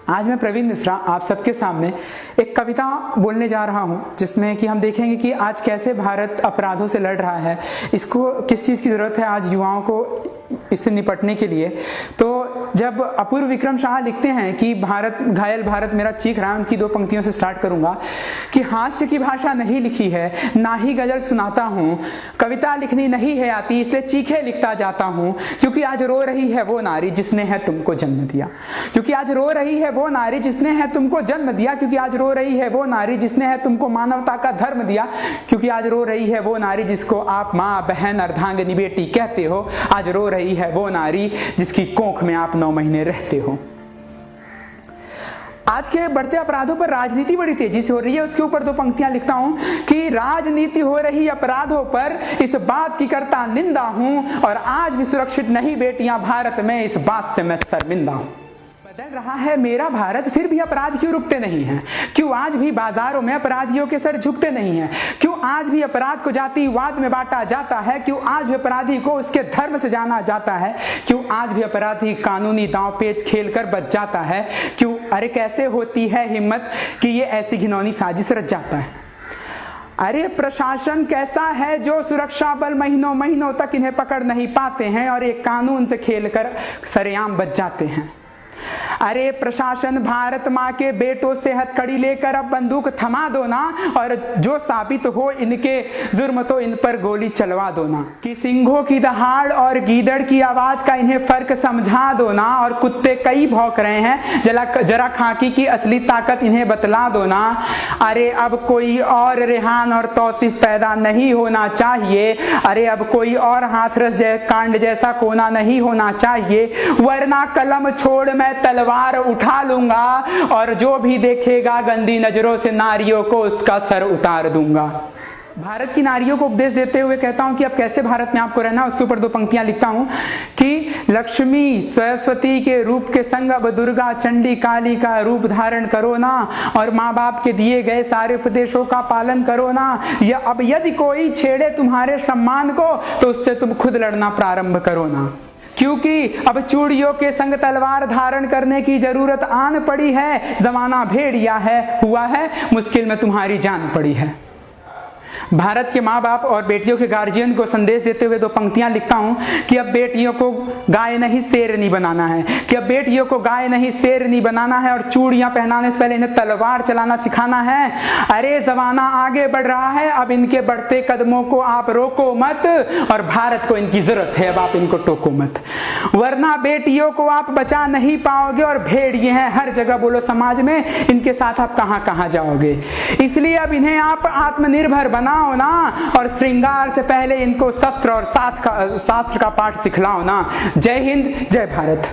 आज मैं प्रवीण मिश्रा आप सबके सामने एक कविता बोलने जा रहा हूं, जिसमें कि हम देखेंगे कि आज कैसे भारत अपराधों से लड़ रहा है, इसको किस चीज़ की ज़रूरत है आज युवाओं को इससे निपटने के लिए। तो जब अपूर्व विक्रम शाह लिखते हैं कि भारत घायल भारत मेरा चीख रहा है, उनकी दो पंक्तियों से स्टार्ट करूंगा कि हास्य की भाषा नहीं लिखी है, ना ही गजल सुनाता हूँ, कविता लिखनी नहीं है आती, इसलिए चीखे लिखता जाता हूँ। क्योंकि आज रो रही है वो नारी जिसने है तुमको जन्म दिया, क्योंकि आज रो रही है वो नारी जिसने है तुमको जन्म दिया, क्योंकि आज रो रही है वो नारी जिसने है तुमको मानवता का धर्म दिया, क्योंकि आज रो रही है वो नारी जिसको आप माँ बहन अर्धांगिनी बेटी कहते हो, आज रो रही है वो नारी जिसकी कोख में आप 9 महीने रहते हो। आज के बढ़ते अपराधों पर राजनीति बड़ी तेजी से हो रही है, उसके ऊपर 2 पंक्तियां लिखता हूं कि राजनीति हो रही अपराधों पर, इस बात की करता निंदा हूं, और आज भी सुरक्षित नहीं बेटियां भारत में, इस बात से मैं शर्मिंदा हूं। बदल रहा है मेरा भारत फिर भी अपराध क्यों रुकते नहीं हैं? क्यों आज भी बाजारों में अपराधियों के सर झुकते नहीं हैं? क्यों आज भी अपराध को जातिवाद में बांटा जाता है? क्यों आज भी अपराधी को उसके धर्म से जाना जाता है? क्यों आज भी अपराधी कानूनी दांव पेच खेल कर बच जाता है? क्यों अरे कैसे होती है हिम्मत कि ये ऐसी घिनौनी साजिश रच जाता है? अरे प्रशासन कैसा है जो सुरक्षा बल महीनों महीनों तक इन्हें पकड़ नहीं पाते हैं और एक कानून से खेलकर सरेआम बच जाते हैं। अरे प्रशासन भारत माँ के बेटों से हथकड़ी लेकर अब बंदूक थमा दो ना, और जो साबित हो इनके जुर्म तो इन पर गोली चलवा दो ना। कि सिंहों की दहाड़ और गीदड़ की आवाज का इन्हें फर्क समझा दो ना, और कुत्ते कई भौंक रहे हैं जरा खाकी की असली ताकत इन्हें बतला दो ना। अरे अब कोई और रेहान और तौसीफ पैदा नहीं होना चाहिए, अरे अब कोई और हाथरस कांड जैसा कोना नहीं होना चाहिए, वरना कलम छोड़ मैं तलवार उठा लूंगा, और जो भी देखेगा गंदी नजरों से नारियों को उसका सर उतार दूंगा। भारत की नारियों को उपदेश देते हुए कहता हूं कि अब कैसे भारत में आपको रहना, उसके ऊपर 2 पंक्तियां लिखता हूं कि लक्ष्मी सरस्वती के रूप के संग अब दुर्गा चंडी काली का रूप धारण करो ना, और माँ बाप के दिए गए सारे उपदेशों का पालन करो ना। या अब यदि कोई छेड़े तुम्हारे सम्मान को तो उससे तुम खुद लड़ना प्रारंभ करो ना, क्योंकि अब चूड़ियों के संग तलवार धारण करने की जरूरत आन पड़ी है। जमाना भेड़िया है, हुआ है मुश्किल में तुम्हारी जान पड़ी है। भारत के माँ बाप और बेटियों के गार्जियन को संदेश देते हुए 2 पंक्तियां लिखता हूं कि अब बेटियों को गाय नहीं शेर नहीं बनाना है, कि अब बेटियों को गाय नहीं शेर नहीं बनाना है, और चूड़ियां पहनाने से पहले इन्हें तलवार चलाना सिखाना है। अरे जमाना आगे बढ़ रहा है, अब इनके बढ़ते कदमों को आप रोको मत, और भारत को इनकी जरूरत है, अब आप इनको टोको मत, वरना बेटियों को आप बचा नहीं पाओगे, और भेड़िए हैं हर जगह बोलो समाज में, इनके साथ आप कहां कहां जाओगे। इसलिए अब इन्हें आप आत्मनिर्भर बनाओ ना, और श्रृंगार से पहले इनको शस्त्र और शास्त्र का पाठ सिखलाओ ना। जय हिंद, जय भारत।